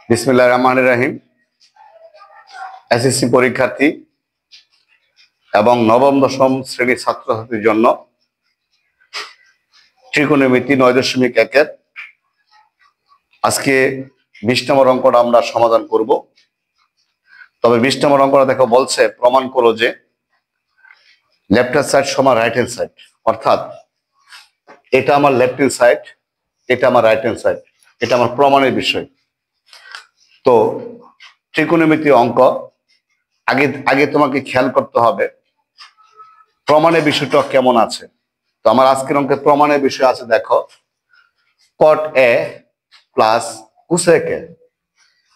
বিসমিল্লাহির রহমানির রহিম। এসএসসি পরীক্ষার্থী এবং নবম দশম শ্রেণীর ছাত্রছাত্রীর জন্য ত্রিকোণমিতি 9.1 আজকে 20 নম্বর অঙ্কটা আমরা সমাধান করব। তবে 20 নম্বর অঙ্কটা দেখো বলছে প্রমাণ করো যে লেফট হ্যান্ড সাইড সমান রাইট হ্যান্ড সাইড, অর্থাৎ এটা আমার লেফট হ্যান্ড সাইড, এটা আমার রাইট হ্যান্ড সাইড, এটা আমার প্রমাণের বিষয়। তো ত্রিকোণমিতি অঙ্ক আগে আগে তোমাকে খেয়াল করতে হবে প্রমাণের বিষয়টা কেমন আছে। তো আমার আজকের অঙ্কে প্রমাণের বিষয় আছে, দেখো cot a plus cosec a।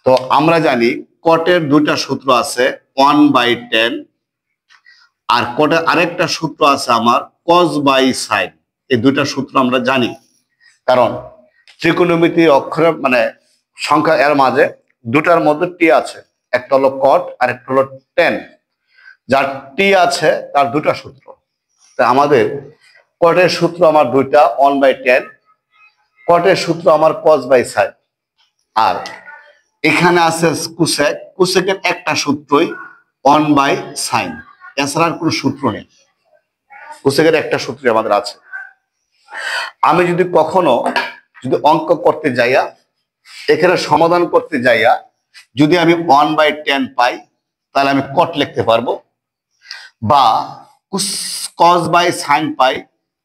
তো আমরা জানি কটের দুইটা সূত্র আছে 1/10, আর কটের আরেকটা সূত্র আছে আমার cos/sin। এই দুইটা সূত্র আমরা জানি, কারণ ত্রিকোণমিতি অক্ষরের সংখ্যা এর মাঝে দুটার মধ্যে টি আছে, একটা হলো কট আর একটা হলো টেন। যার টি আছে তার দুটা সূত্র। তা আমাদের কটের সূত্র আমার দুইটা 1/10, কটের সূত্র আমার cos/sin, আর এখানে আছে কোসেক। কোসেকের একটা সূত্রই 1/sin, এছাড়া আর কোনো সূত্র নেই। কোসেকের একটা সূত্র আমাদের আছে। আমি যদি কখনো অঙ্ক করতে যাইয়া, এখানে সমাধান করতে যাইয়া যদি আমি 1/10 পাই, তাহলে আমি কট লিখতে পারবো, বা cos/sin পাই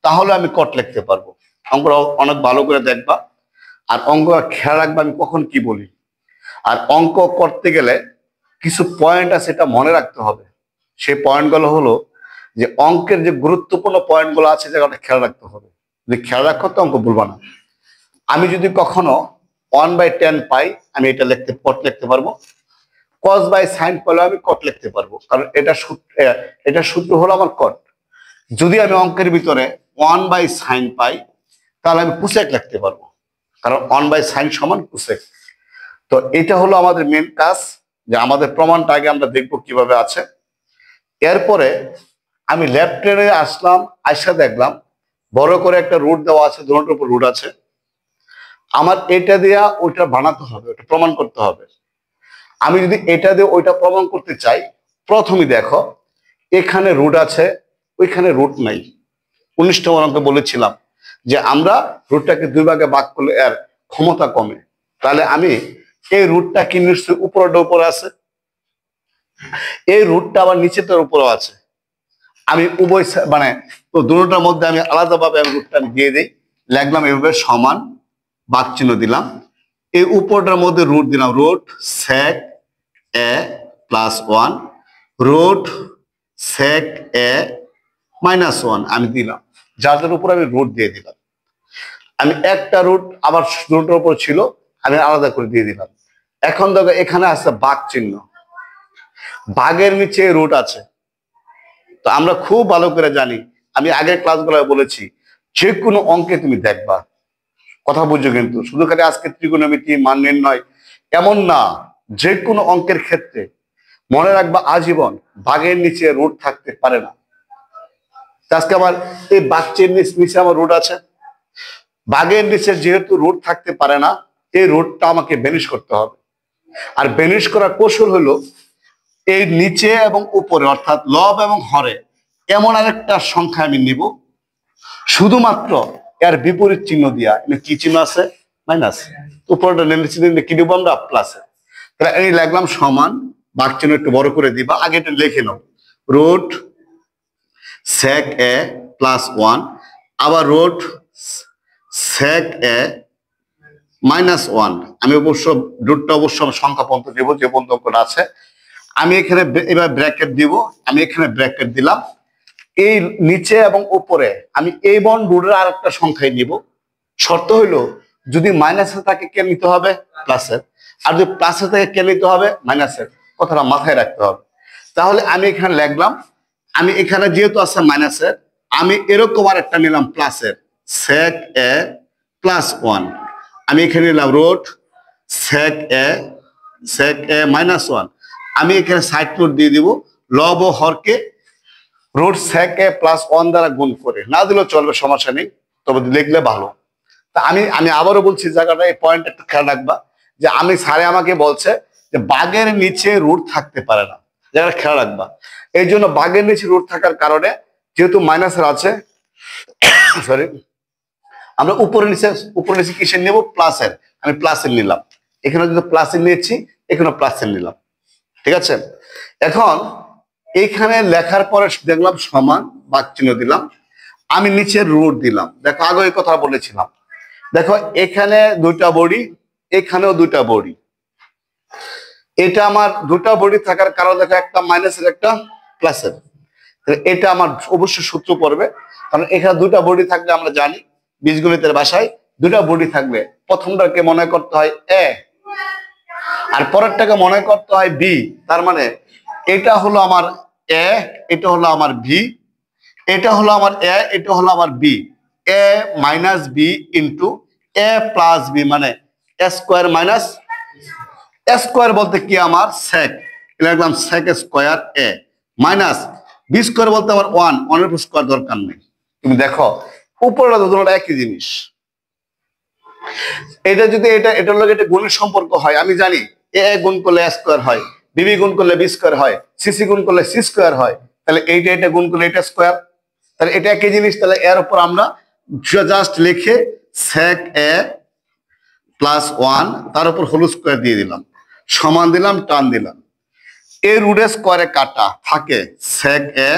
তাহলে আমি কট লিখতে পারবো। অঙ্কটা অনেক ভালো করে দেখবা, আর অঙ্ক খেয়াল রাখবা আমি কখন কি বলি। আর অঙ্ক করতে গেলে কিছু পয়েন্ট আছে, এটা মনে রাখতে হবে। সেই পয়েন্টগুলো হলো যে অঙ্কের যে গুরুত্বপূর্ণ পয়েন্টগুলো আছে যেগুলো খেয়াল রাখতে হবে। যদি খেয়াল রাখো তো অঙ্ক ভুলবা না। আমি যদি কখনো 1/10 পাই, আমি এটা কট লিখতে পারবো। cos/sin পেলে আমি কট লিখতে পারবো, কারণ এটা সূত্র হলো আমার কট। যদি আমি অঙ্কের ভিতরে 1/sin পাই, তাহলে আমি কোসেক লিখতে পারবো, কারণ 1/sin সমান কোসেক। তো এটা হলো আমাদের মেন কাজ, যে আমাদের প্রমাণটা আগে আমরা দেখবো কিভাবে আছে। এরপরে আমি লেফট হ্যান্ডে আসলাম, আইসা দেখলাম বড় করে একটা রুট দেওয়া আছে, দুটোর উপর রুট আছে। আমার এটা দিয়া ওইটা বানাতে হবে, ওটা প্রমাণ করতে হবে। আমি যদি এটা দিয়ে ওইটা প্রমাণ করতে চাই, প্রথমে দেখো এখানে রুট আছে, ওইখানে রুট নাই। 19 নম্বর অঙ্কে বলেছিলাম যে আমরা রুটটাকে দুই ভাগে ভাগ করলে এর ক্ষমতা কমে। তাহলে আমি এই রুটটা কি নিশ্চয়ই উপরে আছে, এই রুটটা আবার নিচেটার উপরেও আছে। আমি উভয় তো দুটোটার মধ্যে আমি আলাদাভাবে আমি রুটটা দিয়ে দিই, লিখলাম এভাবে সমান, বাদ চিহ্ন দিলাম, এই উপরটার মধ্যে রুট দিলাম, root sec a plus 1, root sec a minus 1 আমি দিলাম, যাদের উপর আমি রুট দিয়ে দিলাম। আমি একটা রুট আবার রুটের উপর ছিল, আমি আলাদা করে দিয়ে দিলাম। এখন দেখো এখানে আছে ভাগ চিহ্ন, ভাগের নিচে রুট আছে। তো আমরা খুব ভালো করে জানি, আমি আগের ক্লাসগুলো বলেছি, যে কোনো অঙ্কে তুমি দেখবা, কথা বুঝছো কিন্তু, শুধু খালি আজকে ত্রিকোণমিতি মান নির্ণয় এমন না, যে কোনো অঙ্কের ক্ষেত্রে মনে রাখবা আজীবন ভাগের নিচে রুট থাকতে পারে না। আজকে আমার এই বাচ্চের নিচে আমার রুট আছে, ভাগের নিচে যেহেতু রুট থাকতে পারে না, এই রুটটা আমাকে বেনিশ করতে হবে। আর বেনিশ করার কৌশল হলো এই নিচে এবং উপরে, অর্থাৎ লব এবং হরে এমন আরেকটা সংখ্যা আমি নিব, শুধুমাত্র এর বিপরীত চিহ্ন দিয়া। কি চিহ্ন আছে? মাইনাস। উপরটা নিচে কি দিব আমরা? প্লাসে। তাহলে এই লিখলাম সমান, ভাগ চিহ্ন একটু বড় করে দিবা, আগে এটা লিখে নাও, রুট sec a প্লাস 1, আবার রুট sec a মাইনাস 1। আমি রুটটা অবশ্য সংখ্যা পর্যন্ত দেবো, যে পর্যন্ত অঙ্কটা আছে। আমি এখানে এবার ব্র্যাকেট দিব, আমি এখানে ব্র্যাকেট দিলাম। এই নিচে এবং উপরে আমি এই বন রুটের আর একটা সংখ্যায় নিব। শর্ত হইলো যদি মাইনাসে থাকে কে নিতে হবে? প্লাসের। আর যদি প্লাসে থাকে কে নিতে হবে? মাইনাসের। কথাটা মাথায় রাখতে হবে। তাহলে আমি এখানে লিখলাম, আমি এখানে যেহেতু আছে মাইনাসের, আমি এরকম আর একটা নিলাম প্লাসের, sec a প্লাস 1। আমি এখানে নিলাম রুট sec a মাইনাস 1। আমি এখানে সাইড নোট দিয়ে দিব, লব ও হরকে রুট sec a প্লাস 1 দ্বারা গুণ করে, না দিলেও চলবে, সমস্যা নেই, তবে লিখলে ভালো। তা আমি আবারও বলছি, জায়গাটা এই পয়েন্ট একটু খেয়াল রাখবা। যে আমি স্যারে আমাকে বলছে যে বাঘের নিচে রুট থাকতে পারে না, যেটা খেয়াল রাখবা। এই জন্য বাঘের নিচে রুট থাকার কারণে যেহেতু মাইনাসের আছে, সরি, আমরা উপরে নিচে কিসের নেব? প্লাসের। আমি প্লাসের নিলাম, এখানে যদি প্লাসের নিয়েছি, এখানে প্লাসের নিলাম, ঠিক আছে। এখন এইখানে লেখার পরে দেখলাম সমান, বাঘ চিহ্ন দিলাম, আমি নিচের রুট দিলাম। দেখো আগে এই কথা বলেছিলাম, দেখো এখানে দুইটা বডি, এখানেও দুইটা বডি, এটা আমার দুটা বডি থাকার কারণ দেখো একটা মাইনাসের একটা প্লাসের, এটা আমার অবশ্যই সূত্র পড়বে। কারণ এখানে দুটা বডি থাকলে আমরা জানি বীজগণিতের ভাষায় দুটা বডি থাকলে প্রথমটাকে মনে করতে হয় এ আর পরেরটাকে মনে করতে হয় বি। তার মানে এটা হলো আমার এ, এটা হলো আমার বি, এটা হলো আমার এ, এটা হলো আমার বি। এ মাইনাস বি ইন্টু এ প্লাস বি, মানে এ স্কোয়ার মাইনাস স্কোয়ার বলতে কি আমার সেক, লিখলাম সেক স্কোয়ার এ মাইনাস বি স্কোয়ার বলতে আমার ওয়ানের উপর স্কোয়ার দরকার নেই। তুমি দেখো উপরটা দুটোটা একই জিনিস। এটা যদি এটার লগে এটা গুণের সম্পর্ক হয়, আমি জানি এ গুণ করলে এ স্কোয়ার হয়, বিবি গুণ করলে বি স্কোয়ার হয়, সিসি গুণ করলে সি স্কোয়ার হয়, তাহলে এটা গুণ করলে এটা স্কোয়ার, তাহলে এটা একই জিনিস। তাহলে এর উপর আমরা জাস্ট লিখে সেক এ প্লাস ওয়ান তার উপর হোল স্কোয়ার দিয়ে দিলাম, সমান দিলাম, টান দিলাম। এ রুটে স্কোয়ারে কাটা থাকে সেক এ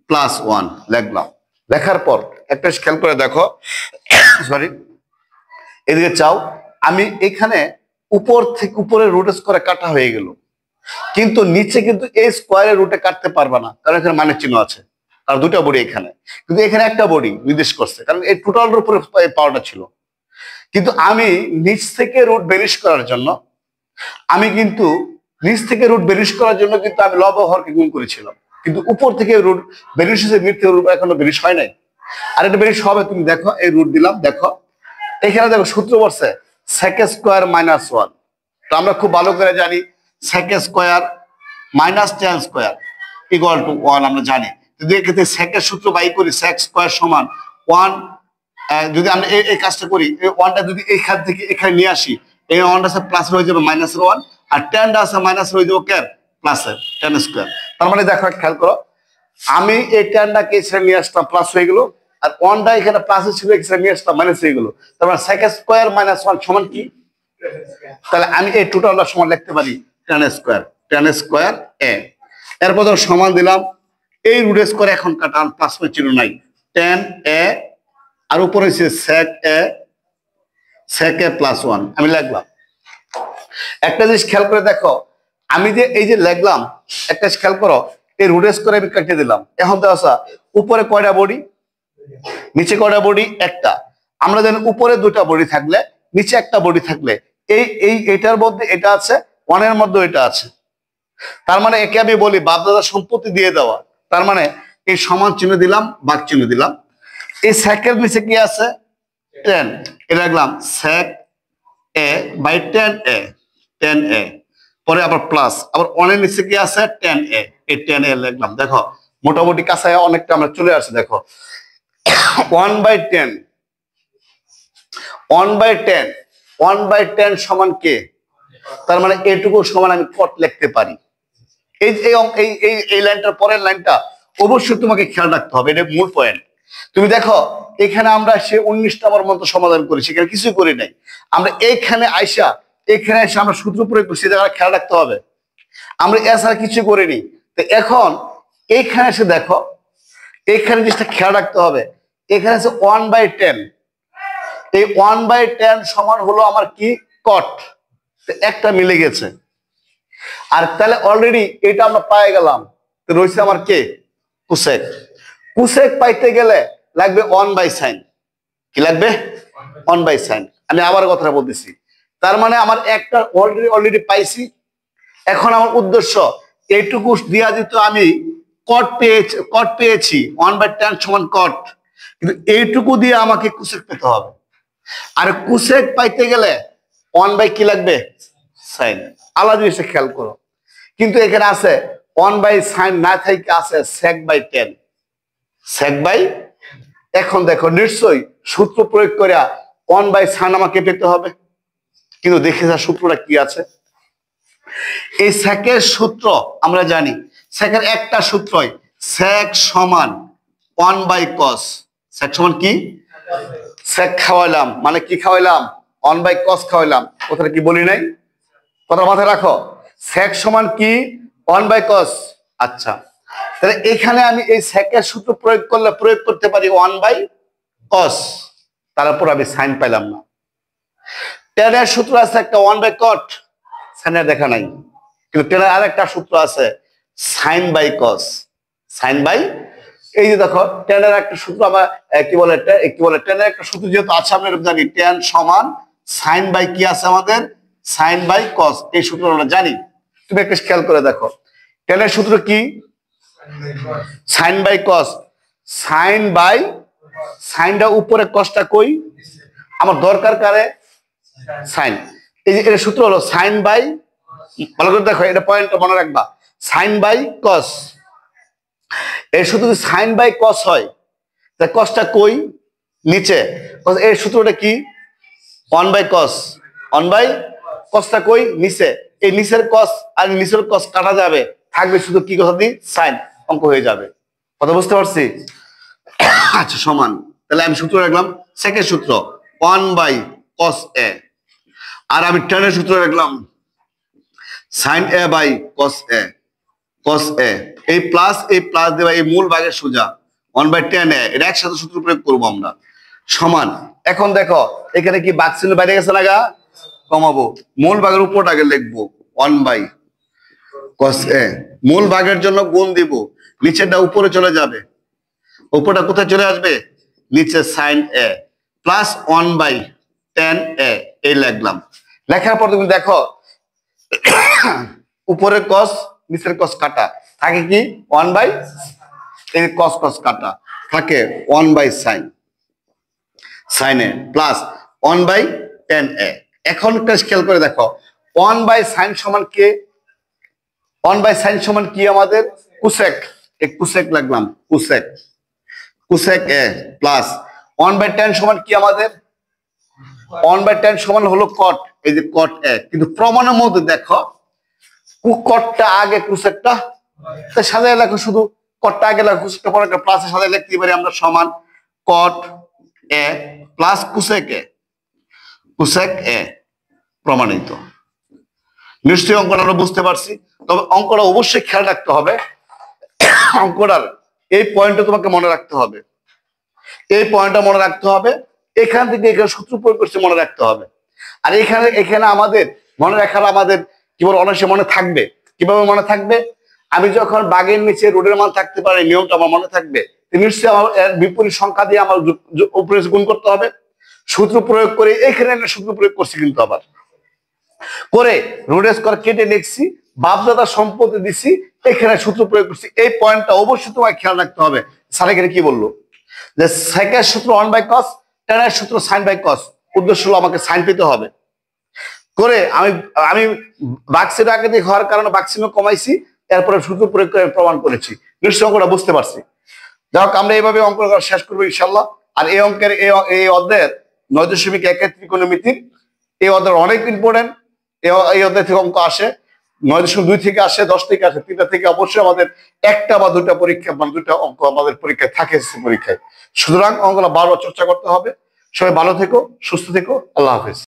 প্লাস ওয়ান লিখলাম। লেখার পর একটা খেয়াল করে দেখো, সরি এদিকে চাও, আমি এখানে উপর থেকে উপরে রুট স্কোয়ারে কাটা হয়ে গেল, কিন্তু নিচে কিন্তু এই স্কোয়ারের রুটে কাটতে পারবে না, কারণ এখানে মাইনাস চিহ্ন আছে, আর দুটা বডি এখানে, কিন্তু এখানে একটা বডি নির্দেশ করছে, কারণ এই টোটালের উপরে পাওয়ারটা ছিল। কিন্তু আমি নিচ থেকে রুট বেরিশ করার জন্য, আমি কিন্তু নিচ থেকে রুট বেরিশ করার জন্য কিন্তু আমি লব হরকে গুণ করেছিলাম, কিন্তু উপর থেকে রুট বেরিশ হয়েছে, নিচে রুট এখনো বেরিশ হয় নাই। আর এটা বেরিশ হবে, তুমি দেখো এই রুট দিলাম, দেখো এখানে দেখো সূত্র বলছে সেক স্কোয়ার মাইনাস ওয়ান। তো আমরা খুব ভালো করে জানি sec square minus ten square equal to one, আমরা জানি। যদি এক্ষেত্রে সেকের সূত্র বাই করি, সেক স্কোয়ার সমান ওয়ান, যদি আমরা এই কাজটা করি, এই ওয়ানটা যদি এইখান থেকে এখানে নিয়ে আসি, এই ওয়ানটা প্লাস হয়ে যাবে মাইনাসের ওয়ান, আর টেনটা আছে মাইনাস হয়ে যাবে কে প্লাসের টেন স্কোয়ার। তার মানে দেখো খেয়াল করো, আমি এই টেনটাকে এখানে নিয়ে আসলাম, প্লাস হয়ে গেল, আর ওয়ানটা এখানে প্লাস ছিল, এখানে নিয়ে আসলাম মাইনাস হয়ে গেল। তার মানে সেক স্কোয়ার মাইনাস ওয়ান সমান কি? তাহলে আমি এই টোটালটা সমান লিখতে পারি টেন স্কোয়ার এ। এরপর সমান দিলাম, এই রুট স্কোয়ার এখন কাটা, প্লাস চিহ্ন নাই, টেন এ আর উপরে সেক এ প্লাস ওয়ান আমি লিখলাম। একটা জিনিস খেয়াল করে দেখো, আমি যে এই যে লিখলাম, একটা জিনিস খেয়াল করো, এই রুট স্কোয়ার আমি কেটে দিলাম। এখন তো আসা উপরে কয়টা বডি, নিচে কয়টা বডি? একটা। আমরা জানি উপরে দুটা বডি থাকলে, নিচে একটা বডি থাকলে, এটার মধ্যে এটা আছে, ওয়ানের মধ্যে এটা আছে। তার মানে একে আমি বলি বাপদাদা সম্পত্তি দিয়ে দেওয়া। তার মানে এই সমান চিহ্ন দিলাম, বাঘ চিহ্ন দিলাম। এই সেকের নিচে কি আছে? টেন, এটা লিখলাম সেক এ বাই টেন এ, পরে আবার প্লাস, আবার ওয়ানের নিচে কি আছে? টেন এ, এই টেন এ লিখলাম। দেখো মোটামুটি কাছে অনেকটা আমরা চলে আসছে। দেখো 1/10, 1/10 সমান কে? তার মানে এটুকু সমান আমি কট লিখতে পারি। এই লাইনটার পরের লাইনটা অবশ্যই তোমাকে খেয়াল রাখতে হবে, এটা মূল পয়েন্ট। তুমি দেখো এখানে আমরা সে 19 নম্বর মতো সমাধান করেছি, এখানে কিছু করি নাই। আমরা এখানে এসে আমরা সূত্র প্রয়োগ করছি, জায়গা খেয়াল রাখতে হবে। আমরা এছাড়া কিছু করিনি। তো এখন এইখানে এসে দেখো, এখানে জিনিসটা খেয়াল রাখতে হবে, এখানে আছে 1/10, এই 1/10 সমান হলো আমার কি? কট। একটা মিলে গেছে, আর তাহলে অলরেডি এটা আমরা পাই গেলাম। তো রয়েছে আমার কে? কুসেক। কুসেক পাইতে গেলে লাগবে 1/sin। কি লাগবে? 1/sin। আমি আবার কথাটা বলতেছি, তার মানে আমার একটা অলরেডি পাইছি। এখন আমার উদ্দেশ্য এইটুকু দিয়া দিত, আমি কট পেয়েছি 1/10 সমান কট, কিন্তু এইটুকু দিয়ে আমাকে কুসেক পেতে হবে। আর কুসেক পাইতে গেলে 1 কি লাগবে? সাইন। আলাদা জিনিসটা খেয়াল করো, কিন্তু এখানে আছে 1/sin না থেকে আছে sec/10, এখন দেখো নিশ্চয়ই সূত্র প্রয়োগ করে 1/sin আমাকে পেতে হবে। কিন্তু দেখে যা সূত্রটা কি আছে। এই সেকের সূত্র আমরা জানি, সেকের একটা সূত্রই সেক সমান 1/cos। সেক সমান কি? সেক খাওয়াইলাম মানে কি খাওয়াইলাম? 1/cos খাওয়াইলাম। কথাটা কি বলি নাই? কথা মাথায় রাখো। সেক সমান কি? 1/cos। আচ্ছা, তাহলে এখানে আমি এই সেকের সূত্র প্রয়োগ করতে পারি 1/cos, তারপর আমি সাইন পাইলাম না। টেনের সূত্র আছে একটা 1/cot, সাইনের দেখা নাই। কিন্তু টেনের আর একটা সূত্র আছে sin/cos। সাইন বাই, এই যে দেখো টেনের একটা সূত্র আমার কি বলে টেনের একটা সূত্র যেহেতু আছে আমরা জানি টেন সমান সাইন বাই কি আছে আমাদের? sin/cos। এই সূত্র আমরা জানি। তুমি একটা খেয়াল করে দেখো টেনের সূত্র কি? sin/cos। সাইনটা উপরে কসটা কই? আমার দরকার কারে? সাইন। এই যে এর সূত্র হলো সাইন বাই, ভালো করে দেখো এটা পয়েন্টটা মনে রাখবা, sin/cos। এই সূত্র যদি sin/cos হয় তাহলে কসটা কই? নিচে। এই সূত্রটা কি? 1/cos। 1/cosটা কই? নিচে। এই নিচের কস আর নিচের কস কাটা যাবে, থাকবে শুধু কি কথা দি? সাইন। অঙ্ক হয়ে যাবে। কথা বুঝতে পারছি? আচ্ছা, সমান। তাহলে আমি সূত্র রাখলাম সেকেন্ড সূত্র 1/cos a, আর আমি টেনের সূত্র রাখলাম sin a/cos a। cos a, এই প্লাস দেবা এই মূল ভাগের সোজা 1/tan a, এটা একসাথে সূত্র প্রয়োগ করবো আমরা। সমান। এখন দেখো এখানে কি ভাগ চিহ্ন বাইরে গেছে না গা? কমাবো। মূল ভাগের উপরটা আগে লিখবো 1/cos a। মূল ভাগের জন্য গুণ দিব, নিচেরটা উপরে চলে যাবে, উপরটা কোথায় চলে আসবে? নিচে sin a plus 1/tan a, এই লিখলাম। লেখার পর তুমি দেখো উপরের cos নিচের cos কাটা, থাকে কি 1/, এই cos কাটা থাকে 1/sin a plus 1/tan a। এখন একটা খেয়াল করে দেখো 1/sin সমান কে? 1/sin সমান কি আমাদের? কোসেক। এই কোসেক লাগলাম, কোসেক a প্লাস 1/tan সমান কি আমাদের? 1/tan সমান হলো cot, এই যে cot a। কিন্তু প্রমাণের মধ্যে দেখো কটটা আগে কোসেকটা সাজায় লেখো, শুধু কটটা আগে লেখো, কোসেকটা পরে একটা প্লাসে সাজায় লিখতে পারি আমরা সমান cot a plus cosec a প্রমাণিত। নিশ্চয়ই অঙ্কটা আমরা বুঝতে পারছি। তবে অঙ্কটা অবশ্যই খেয়াল রাখতে হবে, অঙ্কটার এই পয়েন্টটা তোমাকে মনে রাখতে হবে, এই পয়েন্টটা মনে রাখতে হবে। এখান থেকে এখানে সূত্র প্রয়োগ করছে মনে রাখতে হবে। আর এখানে আমাদের মনে রাখার আমাদের কি বল অনেক মনে থাকবে। কিভাবে মনে থাকবে? আমি যখন বাগের নিচে রোডের মান থাকতে পারে নিয়মটা আমার মনে থাকবে, নিশ্চয়ই আমার এর বিপরীত সংখ্যা দিয়ে আমার উপরে গুণ করতে হবে। সূত্র প্রয়োগ করে এখানে সূত্র প্রয়োগ করছি, কিন্তু আবার করে রোডের স্কয়ার কেটে লিখছি, বাপদাদা সম্পত্তি দিছি, এখানে সূত্র প্রয়োগ করছি। এই পয়েন্টটা অবশ্যই তোমাকে খেয়াল রাখতে হবে। স্যার এখানে কি বললো যে সেকের সূত্র 1/cos, টেনের সূত্র sin/cos, উদ্দেশ্য হলো আমাকে সাইন পেতে হবে। করে আমি বাক্সের আগে দিয়ে হওয়ার কারণে বাক্সিনো কমাইছি, এরপরে সূত্র প্রয়োগ করে প্রমাণ করেছি। নিশ্চয় অঙ্কটা বুঝতে পারছি। যাই হোক, আমরা এইভাবে অঙ্ক শেষ করবো ইনশাল্লাহ। আর এই অঙ্কের এই অধ্যায়ের 9.1 ত্রিকোণমিতির এই অধ্যায় অনেক ইম্পর্টেন্ট। এই অধ্যায় থেকে অঙ্ক আসে 9.2 থেকে আসে, 10 থেকে আসে, 3টা থেকে অবশ্যই আমাদের একটা বা দুটা পরীক্ষা, মানে দুটা অঙ্ক আমাদের পরীক্ষায় থাকে পরীক্ষায়। সুতরাং অঙ্কগুলো বারবার চর্চা করতে হবে। সবাই ভালো থেকো, সুস্থ থেকো, আল্লাহ হাফেজ।